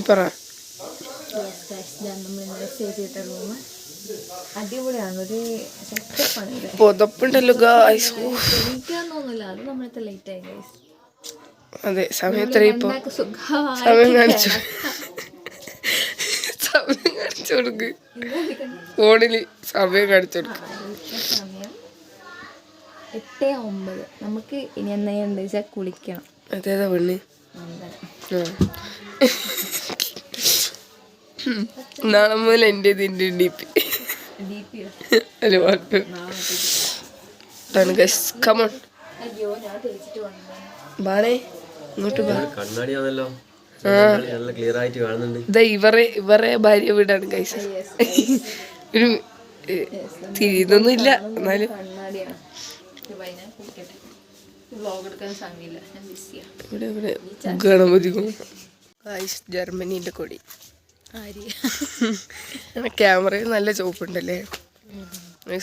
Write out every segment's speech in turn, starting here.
പറ. അടിപൊളിയാണ്, ഒരു സെറ്റപ്പാണ്. പുതപ്പുണ്ടല്ലോ ഗായ്സ്. എനിക്കാന്ന് തോന്നുന്നില്ല, അത് നമ്മളത്തെ ലേറ്റ് ആയി ഗൈസ്. അതെ, സമയം എത്ര ഇപ്പൊ? സമയം കാണിച്ചു കൊടുക്ക് ഫോണില്, സമയം കാണിച്ചു കൊടുക്ക്. സമയം 8:09. നമുക്ക് ഇനി എന്താ വെച്ചാൽ കുളിക്കണം. അതേതാ പെണ്ണ്? നാളെ മുതൽ എൻ്റെ DP ബാണേ ഇങ്ങോട്ട് ഇവരെ ഭാര്യ വീടാണ് ഗൈസ്. ഒരു തിരിയുന്നൊന്നും ഇല്ല, എന്നാലും ഇവിടെ ഗണപതി ഗൈസ്. ജർമ്മനിന്റെ കൊടി. ക്യാമറയിൽ നല്ല ചോപ്പുണ്ടല്ലേ.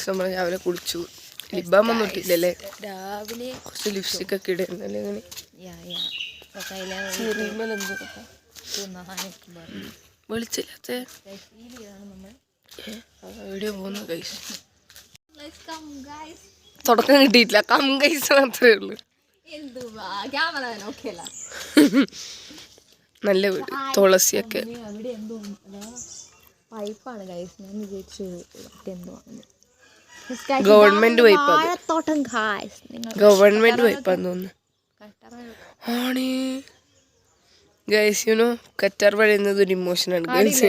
നമ്മൾ രാവിലെ കുളിച്ചു. ലിബാമൊന്നും ഇട്ടില്ലല്ലേ? രാവിലെ കുറച്ച് ലിപ്സ്റ്റിക് ഒക്കെ ഇടുന്നല്ലേ? അങ്ങനെ വെളിച്ചില്ലാത്ത വീഡിയോ പോകുന്നു ഗൈസ്. തുടക്കം കിട്ടിയിട്ടില്ല, കം ഗൈസ് മാത്രമേ ഉള്ളൂ. നല്ല വീട്, തുളസിയൊക്കെ. പൈപ്പാണ് ഗൈസ്, ഞാൻ വിചാരിച്ചു എന്തോ ഗവൺമെന്റ് പൈപ്പ്. ഗവൺമെന്റ് പൈപ്പാന്ന് തോന്നുന്നു. ആണ് ഗൈസ്. യുനോ കറ്റാർ പഴയുന്നത് ഒരു ഇമോഷനാണ് ഗൈസ്.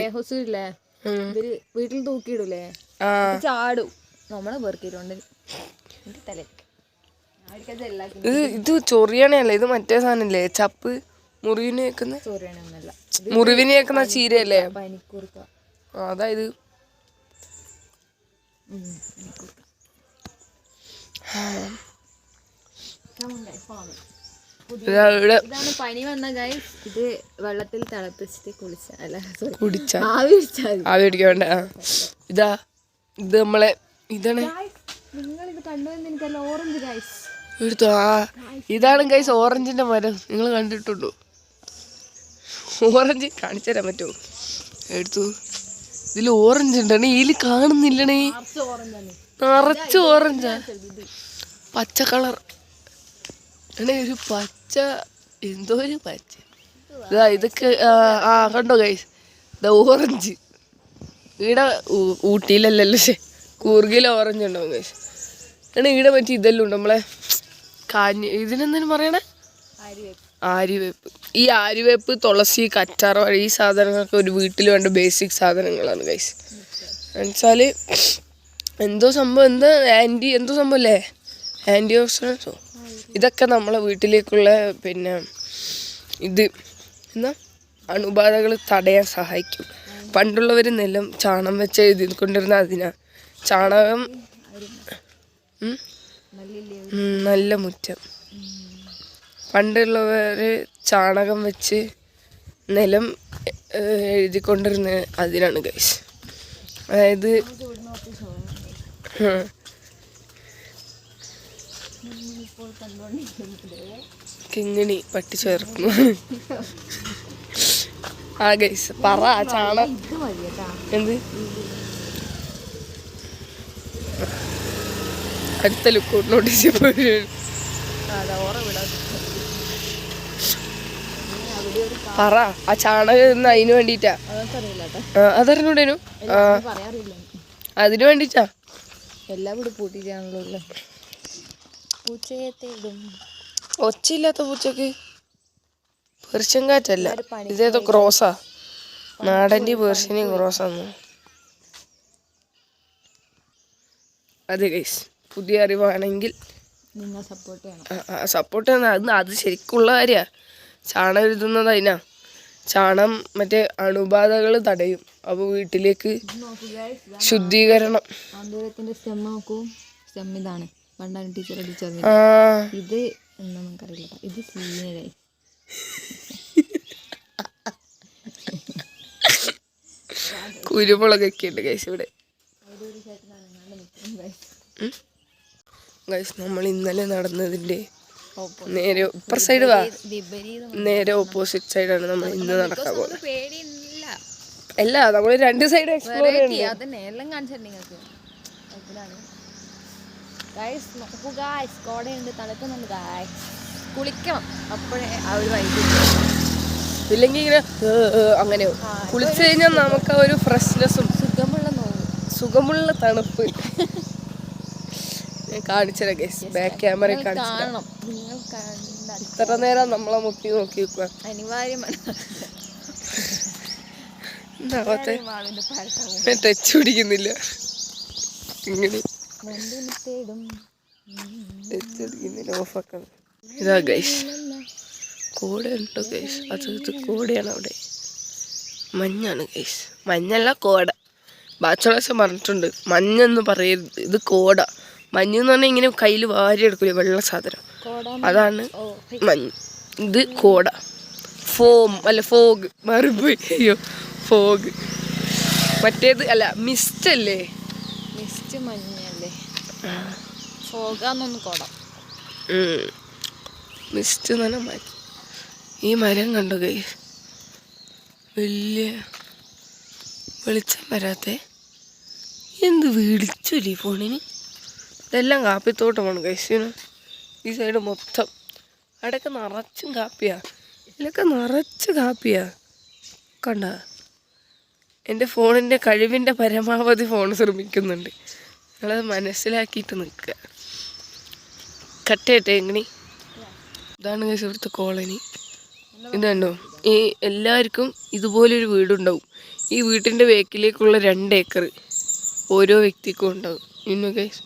വീട്ടിൽ തൂക്കിയിടൂലേ, ചാടും നമ്മളെ പേർക്കിട്ടുണ്ട്. ഇത് ചൊറിയണല്ല, ഇത് മറ്റേ സാധനല്ലേ, ചപ്പ് മുറിവിന് വെക്കുന്ന. മുറിവിന് വെക്കുന്ന ചീരയല്ലേ? അതായത് ഇതാണ് പനി വന്ന ഗൈസ്. ഇത് വെള്ളത്തിൽ തിളപ്പിച്ചിട്ട് കുടിച്ചാൽ ആവി പിടിക്കാൻ വേണ്ട. ഇതാ ഇത് നമ്മളെ ഇതാണ്. നിങ്ങളിത് കണ്ടുവെന്ന് എനിക്കല്ല. ഓറഞ്ച് ഗൈസ് എടുത്തു. ഇതാണ് ഗൈസ് ഓറഞ്ചിന്റെ മരം. നിങ്ങൾ കണ്ടിട്ടുണ്ടോ? ഓറഞ്ച് കാണിച്ചു തരാൻ പറ്റുമോ? എടുത്തു. ഇതിൽ ഓറഞ്ച് ഉണ്ടാണ്, ഇതിൽ കാണുന്നില്ലണേ. നിറച്ച് ഓറഞ്ചാ, പച്ച കളർ. ഒരു പച്ച, എന്തോ ഒരു പച്ച. ഇതൊക്കെ കണ്ടോ ഗൈസ്? ഇതാ ഓറഞ്ച്. ഇവിടെ ഊട്ടിയിലല്ലല്ലോ, കൂർഗിൽ ഓറഞ്ച് ഉണ്ടാവും ഗൈസ്. ഈടെ പറ്റി ഇതെല്ലാം ഉണ്ട് നമ്മളെ ഇതിനെന്തിനും പറയണേ, ആര്യവേപ്പ്. ഈ ആര്യവേപ്പ്, തുളസി, കറ്റാർ വാഴ, ഈ സാധനങ്ങളൊക്കെ ഒരു വീട്ടിൽ വേണ്ട ബേസിക് സാധനങ്ങളാണ് ഗൈസ്. എന്നുവെച്ചാല് എന്തോ സംഭവം, എന്തോ സംഭവം അല്ലേ, ആൻറ്റി ഓക്സിഡൻസോ. ഇതൊക്കെ നമ്മളെ വീട്ടിലേക്കുള്ള പിന്നെ ഇത് എന്നാ അണുബാധകൾ തടയാൻ സഹായിക്കും. പണ്ടുള്ളവർ നിലം ചാണം വെച്ച് എഴുതിക്കൊണ്ടിരുന്ന അതിനാ. ചാണകം നല്ല മുറ്റം. പണ്ടുള്ളവർ ചാണകം വെച്ച് നിലം എഴുതിക്കൊണ്ടിരുന്ന അതിനാണ് ഗൈസ്. അതായത് കിങ്ങിണി പട്ടി ചേർക്കുന്നു. ആ ഗൈസ് പറ. ചാണകം എന്ത് അടുത്ത ലുക്ക് നോട്ടീസ് പറ. ആ ചാണകം അതിന് വേണ്ടിട്ടാ. അതറിഞ്ഞൂടേനു? അതിന് വേണ്ടിട്ടാ. എല്ലാം കൂടി പൂട്ടിട്ടാണല്ലോ. പൂച്ചയെ തേടും. ഒച്ചയില്ലാത്ത പൂച്ചക്ക് പെർഷ്യൻ കാറ്റല്ല, ഇതേതോ ക്രോസാ. നാടൻ്റെ പേർഷ്യനെയും ക്രോസാന്ന്. അതെ ഗൈസ്, പുതിയ അറിവാണെങ്കിൽ നിങ്ങൾ സപ്പോർട്ട് ചെയ്യണം. സപ്പോർട്ട് ചെയ്യണം. അത് ശരിക്കുള്ള കാര്യമാണ്. ചാണകം എഴുതുന്നത് അതിനാ. ചാണം മറ്റേ അണുബാധകൾ തടയും. അപ്പോൾ വീട്ടിലേക്ക് ശുദ്ധീകരണം. ആന്തൂരത്തിന്റെ സ്റ്റെം നോക്കൂ. സ്റ്റെം ഇതാണ്. പണ്ടാണ് ടീച്ചർ അടിച്ചത്. ഇത് എന്താ നമുക്കറിയില്ല. ഇത് സീനിയറായി. കുരുമുളകൊക്കെ ഉണ്ട് ഗൈസ് ഇവിടെ. ഗൈസ് നമ്മൾ ഇന്നലെ നടന്നതിൻ്റെ നേരെ ഇപ്പുറ സൈഡ് വാ. വിപരീതം നേരെ ഓപ്പോസിറ്റ് സൈഡാണ് നമ്മൾ ഇന്ന് നടക്കാൻ പോകുന്നത്. പേടിയില്ല. അല്ല നമ്മൾ 2 സൈഡ് എക്സ്പ്ലോർ ചെയ്യുന്നുണ്ട്. അതന്നെ എല്ലാം കാണിച്ചിട്ടുണ്ട് നിങ്ങൾക്ക്. ഗൈസ് നോക്കൂ ഗൈസ്, കോടയുണ്ട്, തണുക്കുന്നുണ്ട് ഗൈസ്. കുളിക്കണം, അപ്പോഴേ ആ ഒരു വൈബ്. ഇല്ലെങ്കിൽ ഇങ്ങനെ അങ്ങനെ കുളിച്ചു കഴിഞ്ഞാൽ നമുക്ക് ആ ഒരു ഫ്രഷ്നെസ്സും സുഖമുള്ള തണുപ്പ് കാണിച്ചത് ഗൈസ്. ബാക്ക് ക്യാമറ കാണിച്ചു. ഇത്ര നേരം നമ്മളെ മുട്ടി നോക്കി വെക്കുക അനിവാര്യമാണ്. ടച്ച് പിടിക്കുന്നില്ല. ഇങ്ങനെ ടച്ച് പിടിക്കുന്നില്ല. ഓഫാക്കണം. ഇതാ ഗൈസ്, കോട ഉണ്ടോ ഗൈസ്? അത് കോടയാണ്. അവിടെ മഞ്ഞാണ് ഗൈസ്. മഞ്ഞല്ല കോട. ബാച്ചുലേഴ്സ് പറഞ്ഞിട്ടുണ്ട് മഞ്ഞെന്ന് പറയരുത്, ഇത് കോട. മഞ്ഞെന്ന് പറഞ്ഞാൽ ഇങ്ങനെ കയ്യിൽ വാരി എടുക്കൂലേ വെള്ള സാധനം, അതാണ് മഞ്ഞ്. ഇത് കോട. ഫോഗ് മാറിപ്പോയി. അയ്യോ, ഫോഗ്. മറ്റേത് അല്ല, മിസ്റ്റ് അല്ലേ? മിസ്റ്റ് മഞ്ഞല്ലേ? ഫോഗാന്നൊന്ന് കോട. മിസ്റ്റ് എന്ന് പറഞ്ഞാൽ മഞ്ഞ്. ഈ മരം കണ്ടു ഗൈസ്, വലിയ വെളിച്ചം വരാത്ത എന്ത് വിളിച്ചില്ലേ ഫോണിന്. ഇതെല്ലാം കാപ്പിത്തോട്ടമാണ് ഗൈസിന്. ഈ സൈഡ് മൊത്തം അവിടെയൊക്കെ നിറച്ചും കാപ്പിയാ. ഇതിലൊക്കെ നിറച്ച് കാപ്പിയാ. കണ്ട, എൻ്റെ ഫോണിൻ്റെ കഴിവിൻ്റെ പരമാവധി ഫോൺ ശ്രമിക്കുന്നുണ്ട്. നിങ്ങളത് മനസ്സിലാക്കിയിട്ട് നിൽക്കുക. കട്ടയട്ടെ എങ്ങനെ. ഇതാണ് ഗൈസ് ഇവിടുത്തെ കോളനി. ഇതുണ്ടോ? ഈ എല്ലാവർക്കും ഇതുപോലൊരു വീടുണ്ടാവും. ഈ വീട്ടിൻ്റെ ബേക്കിലേക്കുള്ള 2 ഏക്കർ ഓരോ വ്യക്തിക്കും ഉണ്ടാവും. ഇന്നു ഗൈസ്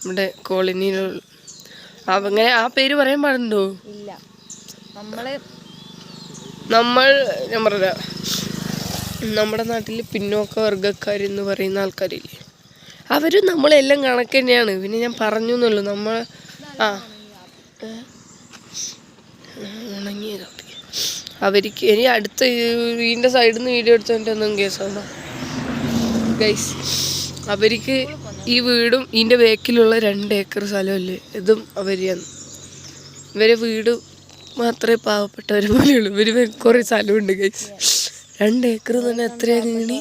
നമ്മുടെ കോളനിയിലുള്ള അങ്ങനെ ആ പേര് പറയാൻ പാടുണ്ടോ? ഇല്ല. ഞാൻ പറഞ്ഞ നമ്മുടെ നാട്ടിൽ പിന്നോക്ക വർഗ്ഗക്കാരെന്ന് പറയുന്ന ആൾക്കാരില്ലേ, അവരും നമ്മളെല്ലാം കണക്ക് തന്നെയാണ്. പിന്നെ ഞാൻ പറഞ്ഞു എന്നുള്ളൂ. നമ്മൾ ഉണങ്ങിയതൊക്കെ അവർക്ക് ഇനി അടുത്ത വീടിൻ്റെ സൈഡിൽ നിന്ന് വീഡിയോ എടുത്തതിൻ്റെ ഒന്നും കേസാണോ ഗൈസ്. അവർക്ക് ഈ വീടും ഇതിൻ്റെ ബേക്കിലുള്ള 2 ഏക്കർ സ്ഥലമല്ലേ, ഇതും അവരെയാണ്. ഇവരെ വീട് മാത്രമേ പാവപ്പെട്ടവരെ പോലെയുള്ളൂ. ഇവർ കുറേ സ്ഥലമുണ്ട് ഗൈസ്. 2 ഏക്കർ എന്ന് പറഞ്ഞാൽ എത്രയാണ് ഇങ്ങനെ?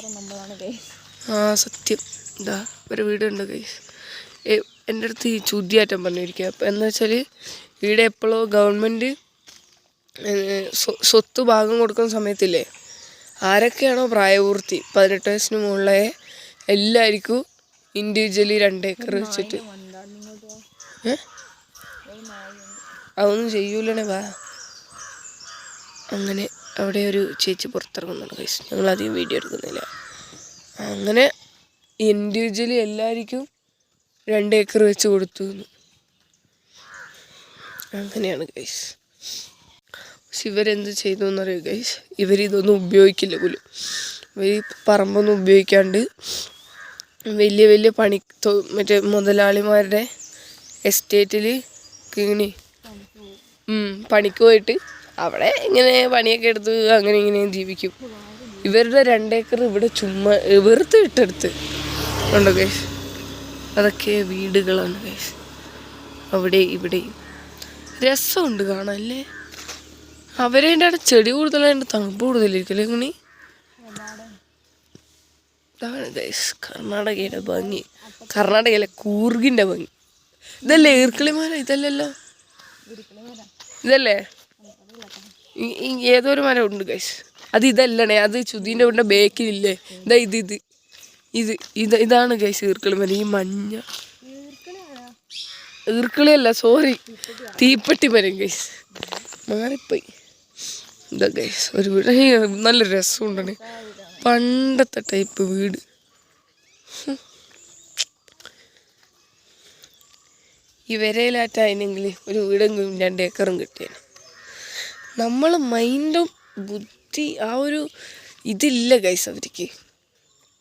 സത്യം. എന്താ ഇവരെ വീടുണ്ട് ഗൈസ്. എൻ്റെ അടുത്ത് ഈ ചുദ്യാറ്റം പറഞ്ഞിരിക്കുക. അപ്പം എന്താ വെച്ചാൽ ഇവിടെ എപ്പോഴോ ഗവൺമെൻറ് സ്വത്ത് ഭാഗം കൊടുക്കുന്ന സമയത്തില്ലേ, ആരൊക്കെയാണോ പ്രായപൂർത്തി 18 വയസ്സിന് മുകളിലായ എല്ലാവർക്കും ഇൻഡിവിജ്വലി 2 ഏക്കർ വെച്ചിട്ട്. അതൊന്നും ചെയ്യൂലേ വാ. അങ്ങനെ അവിടെ ഒരു ചേച്ചി പുറത്തിറങ്ങുന്നുണ്ട് ഗൈസ്. ഞങ്ങളധികം വീഡിയോ എടുക്കുന്നില്ല. അങ്ങനെ ഇൻഡിവിജ്വലി എല്ലാവർക്കും 2 ഏക്കർ വെച്ച് കൊടുത്തു. അങ്ങനെയാണ് ഗൈസ്. പക്ഷെ ഇവരെന്ത് ചെയ്തു എന്നറിയോ ഗൈസ്? ഇവരിതൊന്നും ഉപയോഗിക്കില്ല പോലും. ഇവർ പറമ്പൊന്നും ഉപയോഗിക്കാണ്ട് വലിയ വലിയ മറ്റേ മുതലാളിമാരുടെ എസ്റ്റേറ്റിൽ കിണി പണിക്ക് പോയിട്ട് അവിടെ ഇങ്ങനെ പണിയൊക്കെ എടുത്ത് അങ്ങനെ ഇങ്ങനെ ജീവിക്കും. ഇവരുടെ 2 ഏക്കർ ഇവിടെ ചുമ്മാ വെറുതെ ഇട്ടെടുത്ത് ഉണ്ടോ ഗൈസ്. അതൊക്കെ വീടുകളാണ് ഗൈസ്. അവിടെ ഇവിടെയും രസമുണ്ട് കാണാനല്ലേ. അവരതിൻ്റെ അവിടെ ചെടി കൂടുതലായിട്ട് തണുപ്പ് കൂടുതലായിരിക്കും ഇങ്ങനെ. ഇതാണ് ഗൈസ് കർണാടകയുടെ ഭംഗി. കർണാടകയിലെ കൂർഗിൻ്റെ ഭംഗി. ഇതല്ലേ ഈർക്കിളിമരം? ഇതല്ലല്ലോ, ഇതല്ലേ? ഏതോ ഒരു മരം ഉണ്ട് ഗൈസ്. അത് ഇതല്ലണേ, അത് ചുതിൻ്റെ വീടിൻ്റെ ബേക്കിലില്ലേ. ഇതാണ് ഗൈസ് ഈർക്കിളിമരം. ഈ മഞ്ഞ ഈർക്കിളിയല്ല, സോറി, തീപ്പെട്ടി മരം ഗൈസ്. മാറിപ്പോയി. ഇതാ ഗൈസ് ഒരു വീട്. നല്ല രസമുണ്ടാണ്. പണ്ടത്തെ ടൈപ്പ് വീട്. ഈ വരയിലാറ്റായിരുന്നെങ്കിൽ ഒരു വീടെങ്കിലും 2 ഏക്കറും കിട്ടിയേനെ. നമ്മൾ മൈൻഡും ബുദ്ധി ആ ഒരു ഇതില്ല ഗൈസ് അവർക്ക്.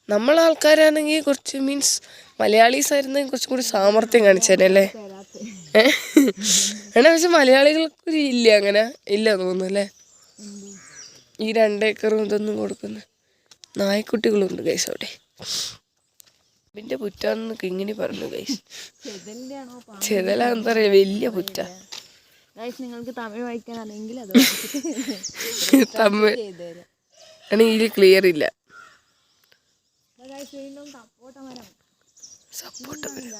നമ്മളാൾക്കാരാണെങ്കിൽ കുറച്ച് മീൻസ് മലയാളീസ് ആയിരുന്നെങ്കിൽ കുറച്ചും കൂടി സാമർത്ഥ്യം കാണിച്ചേനല്ലേ. പക്ഷെ മലയാളികൾക്ക് ഇല്ല, അങ്ങനെ ഇല്ല തോന്നുന്നു അല്ലേ. ഈ 2 ഏക്കറും ഇതൊന്നും കൊടുക്കുന്ന നായ്ക്കുട്ടികളുണ്ട് ഗൈസ് അവിടെ. ഇതിൻ്റെ പുറ്റാന്ന് കിങ്ങിണി പറഞ്ഞു ഗൈസ്. ചെതല എന്താ പറയുക, വലിയ പുറ്റ. ഗൈസ് നിങ്ങൾക്ക് തമിഴ് വായിക്കാൻ അറിയെങ്കിൽ അത് തമിഴ് ചെയ്തു തരാം. ആണെങ്കിൽ ക്ലിയർ ഇല്ല. ഗൈസ് വീണ്ടും സപ്പോട്ട മരം. സപ്പോട്ട മരം,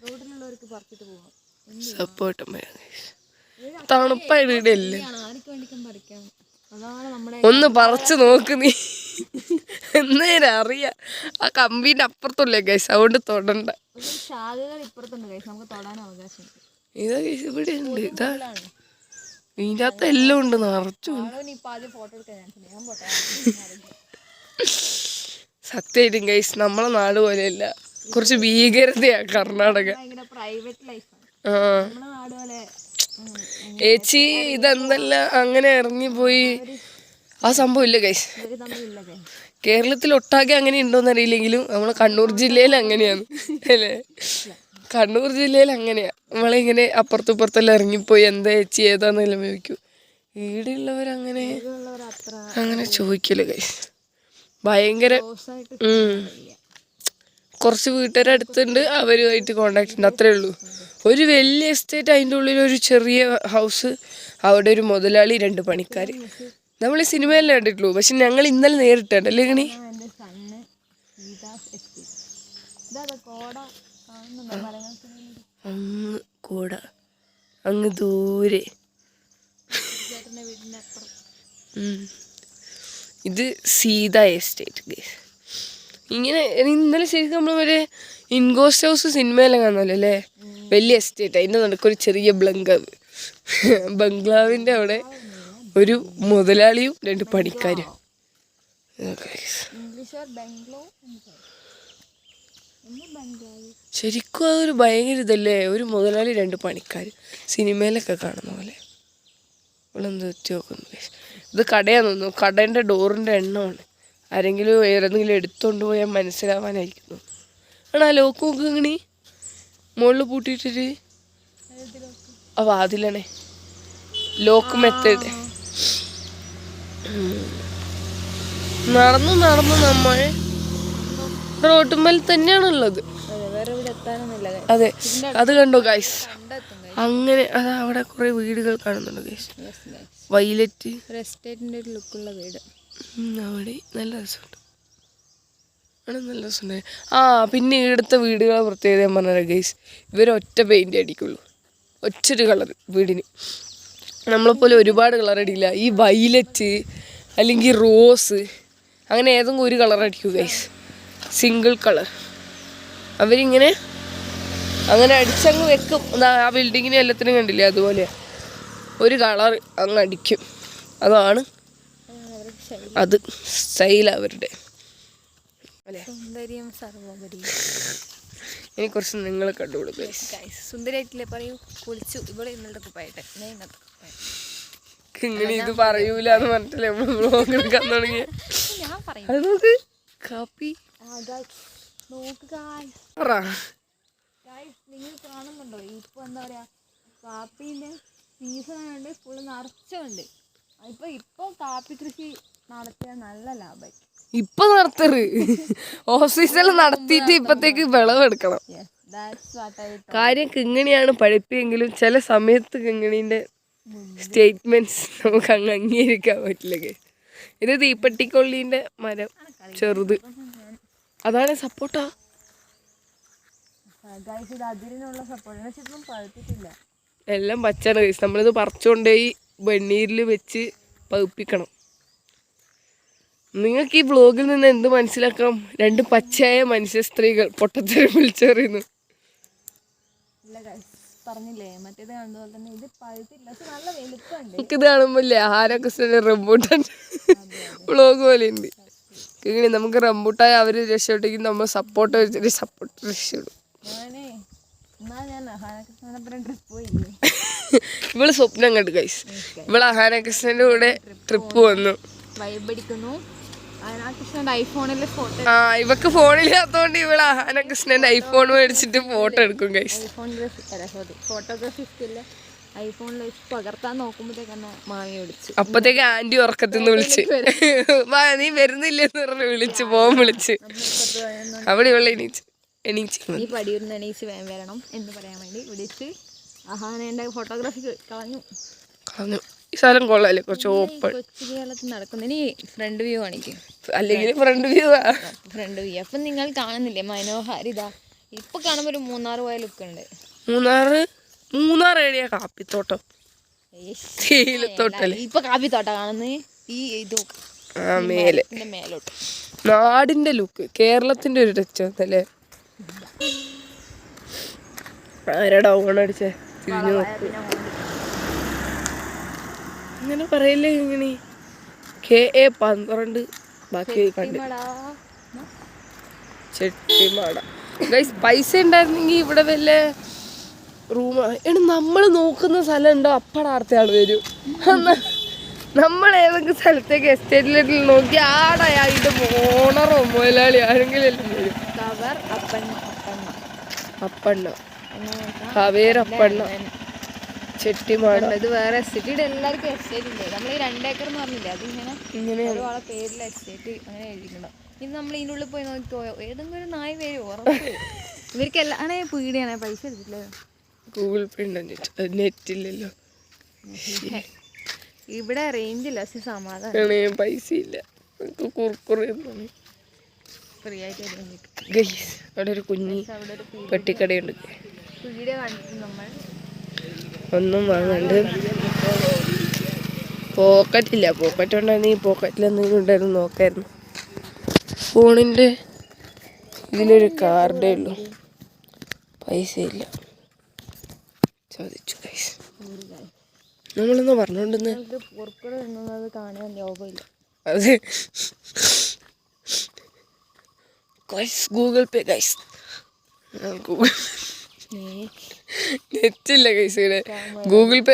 റോഡിലുള്ളവർക്ക് പറിച്ചിട്ട് പോവാം. സപ്പോട്ട മരം തണുപ്പായിട്ട് ഇടല്ലേ. ആർക്ക് വേണ്ടിക്കും പറിക്കാം. അതാണ് നമ്മുടെ ഒന്ന് പറിച്ചു നോക്ക് നീ, എന്നേരം അറിയാം. ആ കമ്പീൻ്റെ അപ്പുറത്തുള്ളേ ഗൈസ്, അതുകൊണ്ട് തൊടണ്ട. ശാഖകൾ ഇപ്പുറത്തുണ്ട് ഗൈസ്, നമുക്ക് തൊടാൻ അവകാശമുണ്ട്. ഇതാ ഗൈസ് ഇവിടെ ഉണ്ട്. ഇതാ ഇതിൻ്റെ അകത്ത് എല്ലാം ഉണ്ട്, നിറച്ചു. സത്യമായിട്ടും ഗൈസ് നമ്മളെ നാട് പോലെയല്ല, കുറച്ച് ഭീകരതയാ കർണാടക. ആ ഏച്ചി ഇതെന്തല്ല അങ്ങനെ ഇറങ്ങിപ്പോയി, ആ സംഭവം ഇല്ല ഗൈസ്. കേരളത്തിൽ ഒട്ടാകെ അങ്ങനെ ഉണ്ടോയെന്ന് അറിയില്ലെങ്കിലും നമ്മളെ കണ്ണൂർ ജില്ലയിൽ അങ്ങനെയാണ് അല്ലേ. കണ്ണൂർ ജില്ലയിൽ അങ്ങനെയാ, നമ്മളിങ്ങനെ അപ്പുറത്തും ഇപ്പുറത്തെല്ലാം ഇറങ്ങിപ്പോയി എന്താ ചേച്ചി ഏതാന്നെല്ലാം ചോദിക്കും. ഈടെയുള്ളവരങ്ങനെ അങ്ങനെ ചോദിക്കില്ല ഗൈസ്. ഭയങ്കര കുറച്ച് വീട്ടുകാരുടെ അടുത്തുണ്ട്, അവരുമായിട്ട് കോണ്ടാക്ട് ഉണ്ട്, അത്രേ ഉള്ളൂ. ഒരു വലിയ എസ്റ്റേറ്റ്, അതിൻ്റെ ഉള്ളിൽ ഒരു ചെറിയ ഹൗസ്, അവിടെ ഒരു മുതലാളി, 2 പണിക്കാർ. നമ്മൾ ഈ സിനിമയെല്ലാം കണ്ടിട്ടുള്ളൂ, പക്ഷെ ഞങ്ങൾ ഇന്നലെ നേരിട്ട് കണ്ടല്ലേ ഗണി. അങ്ങ് കോട, അങ്ങ് ദൂരെ. ഇത് സീത എസ്റ്റേറ്റ് ഗൈസ്. ഇങ്ങനെ ഇന്നലെ ശരിക്കും നമ്മൾ ഒരു ഇൻഗോസ്റ്റ് ഹൗസ് സിനിമയെല്ലാം കാണുമല്ലോ അല്ലേ, വലിയ എസ്റ്റേറ്റ്, അതിൻ്റെ നടക്കൊരു ചെറിയ ബംഗ്ലാവിൻ്റെ അവിടെ ഒരു മുതലാളിയും 2 പണിക്കാരും. ശരിക്കും അതൊരു ഭയങ്കര ഇതല്ലേ, ഒരു മുതലാളി 2 പണിക്കാർ, സിനിമയിലൊക്കെ കാണുന്ന പോലെ. ഇവളെന്ത് എത്തി നോക്കുന്നു. ഇത് കടയാന്ന് തോന്നുന്നു, കടേൻ്റെ ഡോറിൻ്റെ എണ്ണമാണ്. ആരെങ്കിലും ഏതെങ്കിലും എടുത്തോണ്ട് പോയാൽ മനസ്സിലാവാനായിരിക്കുന്നു. ആണോ ആ ലോക്ക് നോക്ക് ഇങ്ങനെ മുകളിൽ പൂട്ടിയിട്ടിട്ട്, ആ വാതിലാണേ ലോക്ക് മെത്തേഡ്. നടന്നു നമ്മൾ റോട്ടുമ്മൽ തന്നെയാണുള്ളത്. അതെ, അത് കണ്ടോ ഗൈസ്, അങ്ങനെ അതാ അവിടെ കുറെ വീടുകൾ കാണുന്നുണ്ട് ഗൈസ്. വൈലറ്റ് എസ്റ്റേറ്റിന്റെ ഒരു ലുക്കുള്ള വീട് അവിടെ നല്ല രസമുണ്ട്, നല്ല രസമുണ്ട്. ആ പിന്നെ ഇവിടുത്തെ വീടുകളെ പ്രത്യേകത ഞാൻ പറഞ്ഞ ഗൈസ്, ഇവരൊറ്റ പെയിന്റ് അടിക്കുള്ളൂ, ഒറ്റൊരു കളർ വീടിന്. നമ്മളെപ്പോലെ ഒരുപാട് കളർ അടിയില്ല. ഈ വൈലറ്റ് അല്ലെങ്കിൽ റോസ് അങ്ങനെ ഏതെങ്കിലും ഒരു കളർ അടിക്കും ഗൈസ്, സിംഗിൾ കളർ. അവരിങ്ങനെ അങ്ങനെ അടിച്ചങ്ങ് വെക്കും. ആ ബിൽഡിങ്ങിന് എല്ലാത്തിനും കണ്ടില്ലേ, അതുപോലെ ഒരു കളർ അങ്ങ് അടിക്കും. അതാണ് അത് സ്റ്റൈൽ അവരുടെ അല്ലേ. ഇനി കുറച്ച് നിങ്ങൾ കണ്ടുകൊള്ളു ഗൈസ്. സുന്ദരായിട്ടില്ലേ പറയൂ, കുളിച്ചു. ഇവിടെ ഇന്നലെ കുപ്പായിട്ട് ഞാൻ ഇന്നത്തെ കുപ്പായിട്ട് ഇങ്ങനെ ഇത് പറയൂല എന്ന് പറഞ്ഞിട്ടല്ലേ നമ്മൾ വ്ളോഗ് എടുക്കാൻ തുടങ്ങിയ. അത് നോക്ക് കാപ്പി നിങ്ങൾ കാണുന്നുണ്ടോ, ഇപ്പൊ എന്താ പറയാ കാപ്പീന്റെ സീസൺ ആയതുകൊണ്ട് ഫുള്ള് നിറച്ചുണ്ട്. ഇപ്പൊ കാപ്പി കൃഷി നടത്തിയാൽ നല്ല ലാഭമായി. ഇപ്പൊ നടത്തറ് ഓഫ് സീസണിൽ നടത്തിയിട്ട് ഇപ്പത്തേക്ക് വിളവെടുക്കണം. കാര്യം കിങ്ങിണിയാണ് പഴുപ്പിയെങ്കിലും ചില സമയത്ത് കിങ്ങിണീന്റെ സ്റ്റേറ്റ്മെന്റ്സ് നമുക്ക് അങ്ങ് അംഗീകരിക്കാൻ പറ്റില്ല. ഇത് തീപ്പട്ടിക്കൊള്ളീന്റെ മരം ചെറുത്, അതാണ് സപ്പോർട്ടാ. എല്ലാം പച്ചാണ് കഴിച്ച്. നമ്മളിത് പറിച്ചുകൊണ്ടുപോയി വെണ്ണീരിൽ വെച്ച് പഴുപ്പിക്കണം. നിങ്ങൾക്ക് ഈ വ്ളോഗിൽ നിന്ന് എന്ത് മനസ്സിലാക്കാം? 2 പച്ചയായ മനുഷ്യ സ്ത്രീകൾ പൊട്ടത്തരം വിളിച്ചറിയുന്നു. നമുക്കിത് കാണുമ്പോല്ലേ ആഹാരകൃഷ്ണന്റെ റംബൂട്ടാൻ വ്ളോഗ് പോലെ ഉണ്ട്. ഇങ്ങനെ നമുക്ക് റംബൂട്ടാൻ അവര് രക്ഷപ്പെട്ടെങ്കിൽ നമ്മൾ സപ്പോർട്ട് വെച്ചിട്ട് സപ്പോർട്ട് രക്ഷപ്പെടും. ഇവള് സ്വപ്നം കണ്ടു ഗൈസ്, ഇവള് അഹാനകൃഷ്ണന്റെ കൂടെ ട്രിപ്പ് വന്നു. ആ ഇവക്ക് ഫോണില്ലാത്തോണ്ട് ഇവള് അഹാനകൃഷ്ണന്റെ ഐഫോൺ മേടിച്ചിട്ട് ഫോട്ടോ എടുക്കും ഗൈസ്. അപ്പത്തേക്ക് ആന്റി ഉറക്കത്തിന്ന് വിളിച്ച് നീ വരുന്നില്ലെന്ന് പറഞ്ഞ് വിളിച്ച് പോകാൻ വിളിച്ച് അവിടെ ഇവളെ എണീച്ച് ഈ പടിയൂരിന്ന് എണീച്ച് വരണം എന്ന് പറയാൻ വേണ്ടി വിളിച്ച് എൻ്റെ ഫോട്ടോഗ്രാഫി കളഞ്ഞു. ഈ സ്ഥലം കൊള്ളാല്ലേ, കുറച്ച് ഓപ്പൺ. കൊച്ചു കേരളത്തിൽ നടക്കുന്നു. ഇനി ഫ്രണ്ട് വ്യൂ കാണിക്കും, അല്ലെങ്കിൽ ഫ്രണ്ട് വ്യൂ. ഫ്രണ്ട് വ്യൂ അപ്പം നിങ്ങൾ കാണുന്നില്ലേ മനോഹാരിത. ഇപ്പൊ കാണുമ്പോൾ ഒരു മൂന്നാർ പോയ ലുക്ക് ഉണ്ട്. മൂന്നാർ ഏരിയ കാപ്പിത്തോട്ടം, തേയിലത്തോട്ടല്ലേ. ഇപ്പൊ കാപ്പിത്തോട്ടം കാണുന്നത് ഈ ഇത് മേലെ മേലോട്ട്. നാടിന്റെ ലുക്ക്, കേരളത്തിന്റെ ഒരു ടച്ച് അല്ലേ. ആരടാ ഓണടിച്ചേ, തിരിഞ്ഞു നോക്ക്. ഇങ്ങനെ പറയല്ലേ ഇങ്ങനെ. KA12 ബാക്കി കണ്ട് ചെട്ടിമാട. ഗൈസ് പൈസ ഉണ്ടായിരുന്നെങ്കിൽ ഇവിടെ വല്ല റൂമാണ്. നമ്മൾ നോക്കുന്ന സ്ഥലം ഉണ്ടോ അപ്പടാർത്ത ആൾ വരും. നമ്മൾ ഏതെങ്കിലും സ്ഥലത്തേക്ക് എസ്റ്റേറ്റിലേക്ക് നോക്കി ആടായിട്ട് ഓണറോ മുതലാളി ആരെങ്കിലും വരും. അപ്പണ്ണ, കാവേരപ്പണ്ണ, ചെട്ടിമാട. ഇത് വേറെ എസ്റ്റേറ്റ്. എല്ലാവർക്കും എസ്റ്റേറ്റ് ഉണ്ട്. നമ്മൾ ഈ 2 ഏക്കർ എന്ന് പറഞ്ഞില്ലേ, അതിങ്ങനെ ഒരാളെ പേരിലെ എസ്റ്റേറ്റ് അങ്ങനെ എഴുതിയിട്ടുണ്ടോ. ഇനി നമ്മൾ ഇതിൻ്റെ ഉള്ളിൽ പോയി നോക്കിയോ ഏതെങ്കിലും ഒരു നായ വരും ഉറപ്പ്. ഇവർക്ക് എല്ലാം ആണേ പീടിയാണേ, പൈസ എടുത്തില്ലേ. ഗൂഗിൾ പേ ഉണ്ടോ, നെറ്റില്ലല്ലോ. ഇവിടെ റേഞ്ച് ഇല്ല, പക്ഷെ സമാധാനം. പൈസ ഇല്ല, കുറുക്കുറ ഫ്രീ ആയിട്ട്. അവിടെ ഒരു കുഞ്ഞി പെട്ടിക്കടയുണ്ട്. പീടിയ കണ്ടിട്ട് നമ്മൾ ഒന്നും വാങ്ങണ്ട്. പോക്കറ്റില്ല, പോക്കറ്റ് ഉണ്ടായിരുന്നെങ്കിൽ പോക്കറ്റിൽ എന്തെങ്കിലും ഉണ്ടായിരുന്നു നോക്കായിരുന്നു. ഫോണിൻ്റെ ഇതിലൊരു കാർഡേ ഉള്ളൂ, പൈസ ഇല്ല. ചോദിച്ചു ഗൈസ്, നമ്മളെന്നാ പറഞ്ഞോണ്ടെന്ന്. അത് ഗൂഗിൾ പേ ഗൈസ്. നെറ്റില്ല ഗൈസ് ഇവിടെ. ഗൂഗിൾ പേ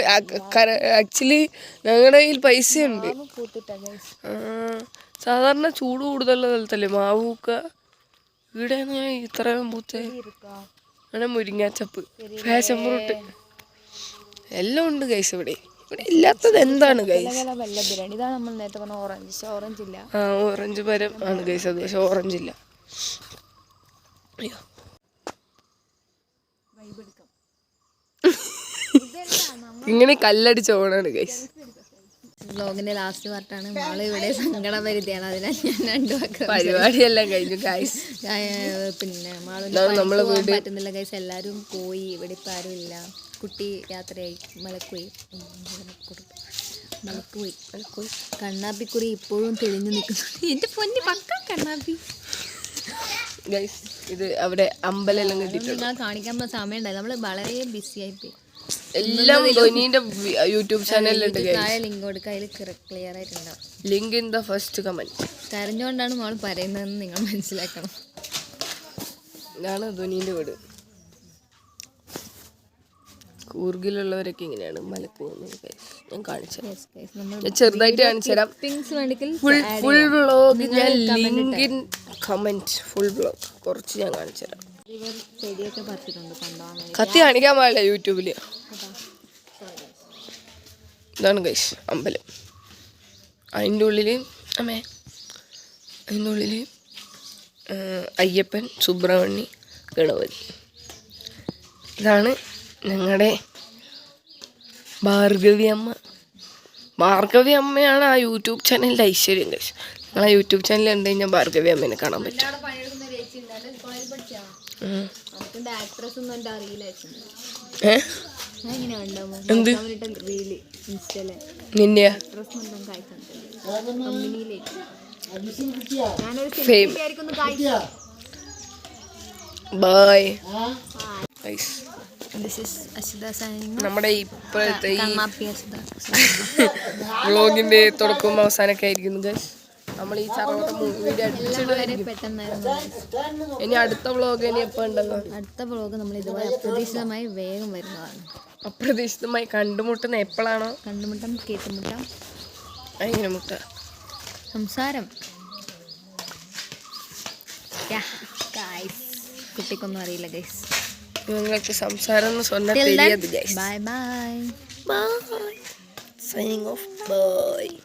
ആക്ച്വലി ഞങ്ങളുടെ കയ്യിൽ പൈസ ഉണ്ട്. സാധാരണ ചൂട് കൂടുതലുള്ള സ്ഥലത്തല്ലേ മാവ് പൂക്ക. ഇവിടെ ഇത്രയും പൂച്ച അങ്ങനെ മുരിങ്ങാച്ചപ്പ്, ഫാഷൻ ഫ്രൂട്ട് എല്ലാം ഉണ്ട് ഗൈസ് ഇവിടെ. ഇവിടെ ഇല്ലാത്തത് എന്താണ് ഗൈസ്? ഇതാണ് നമ്മൾ നേരത്തെ പറഞ്ഞ ഓറഞ്ച്. ഓറഞ്ച് ഇല്ല. ഓറഞ്ച് മരം ആണ് ഗൈസ് അത്, പക്ഷെ ഓറഞ്ച് ഇല്ല. അയ്യോ ഇങ്ങനെ കല്ലടിച്ച് പോകണാണ് ഗൈസ്. വ്ലോഗിന്റെ ലാസ്റ്റ് പാർട്ടാണ്. മാള് ഇവിടെ സങ്കടം വരുത്തിയാണ്, അതിനാൽ ഞാൻ 2 വാക്ക് പരിപാടിയെല്ലാം കഴിഞ്ഞു ഗൈസ്. പിന്നെ മാള് പോകാൻ പറ്റുന്നില്ല ഗൈസ്. എല്ലാവരും പോയി, ഇവിടെ ഇപ്പം ആരും ഇല്ല. കുട്ടി യാത്രയായി, മലക്ക് പോയി. കണ്ണാപ്പിക്കുറി ഇപ്പോഴും തെളിഞ്ഞു നിൽക്കുന്നുണ്ട്. എൻ്റെ പൊന്നി പക്ക കണ്ണാപ്പി ഗൈസ്. ഇത് അവിടെ അമ്പലെല്ലാം കിട്ടിയിട്ടുണ്ട്. കാണിക്കാൻ സമയം ഉണ്ടായി, നമ്മൾ വളരെ ബിസി ആയിപ്പോയി. എല്ലാം ധോനിന്റെ യൂട്യൂബ് ചാനലിലുണ്ട്. ലിങ്ക് കൊടുക്കുക, അതിൽ ക്ലിയർ ആയിട്ടുണ്ടാവും. Link in the first comment. കരഞ്ഞുകൊണ്ടാണ് നമ്മൾ പറയുന്നതെന്ന് നിങ്ങൾ മനസ്സിലാക്കണം. ഇതാണ് ധോനിന്റെ വീട്. കൂർഗിലുള്ളവരൊക്കെ ഇങ്ങനെയാണ് മലക്ക് പോകുന്നത്. ഞാൻ കാണിച്ചു ചെറുതായിട്ട് കാണിച്ചു തരാം. ഫുൾ വ്ളോഗ് ഞാൻ link in comment. Full vlog കുറച്ച് ഞാൻ കാണിച്ചു തരാം. കത്തി കാണിക്കാൻ പാടില്ല യൂട്യൂബില്. ഇതാണ് ഗൈസ് അമ്പലം. അതിൻ്റെ ഉള്ളില് അയ്യപ്പൻ, സുബ്രഹ്മണ്യ, ഗണപതി. ഇതാണ് ഞങ്ങളുടെ ഭാർഗവി അമ്മയാണ് ആ യൂട്യൂബ് ചാനലിൻ്റെ ഐശ്വര്യം ഗൈസ്. നിങ്ങളെ യൂട്യൂബ് ചാനൽ കണ്ടു കഴിഞ്ഞാൽ ഭാർഗവി അമ്മേനെ കാണാൻ പറ്റും. എന്ത് നിന്റെ ബൈ. നമ്മുടെ ഇപ്പോഴത്തെ ഈ വ്ളോഗിന്റെ തുടക്കവും അവസാനമൊക്കെ ആയിരിക്കുന്നു ഗൈസ്. നമ്മൾ ഈ ചറവട്ട വീഡിയോ ഇനി അടുത്ത വ്ളോഗ് ഇനി എപ്പോൾ ഉണ്ടല്ലോ. അടുത്ത വ്ളോഗ് നമ്മൾ ഇതുപോലെ അപ്രതീക്ഷിതമായി വേഗം വരുന്നതാണ്. അപ്രതീക്ഷിതമായി കണ്ടുമുട്ടുന്ന എപ്പോഴാണോ? കണ്ടുമുട്ടം, കേട്ടുമുട്ടം, അങ്ങനെ മുട്ട സംസാരം. കുട്ടിക്കൊന്നും അറിയില്ല ഗൈസ്. നിങ്ങൾക്ക് സംസാരം എന്ന് சொன்னா தெரியாது guys. Bye bye. Bye. Signing off. Bye.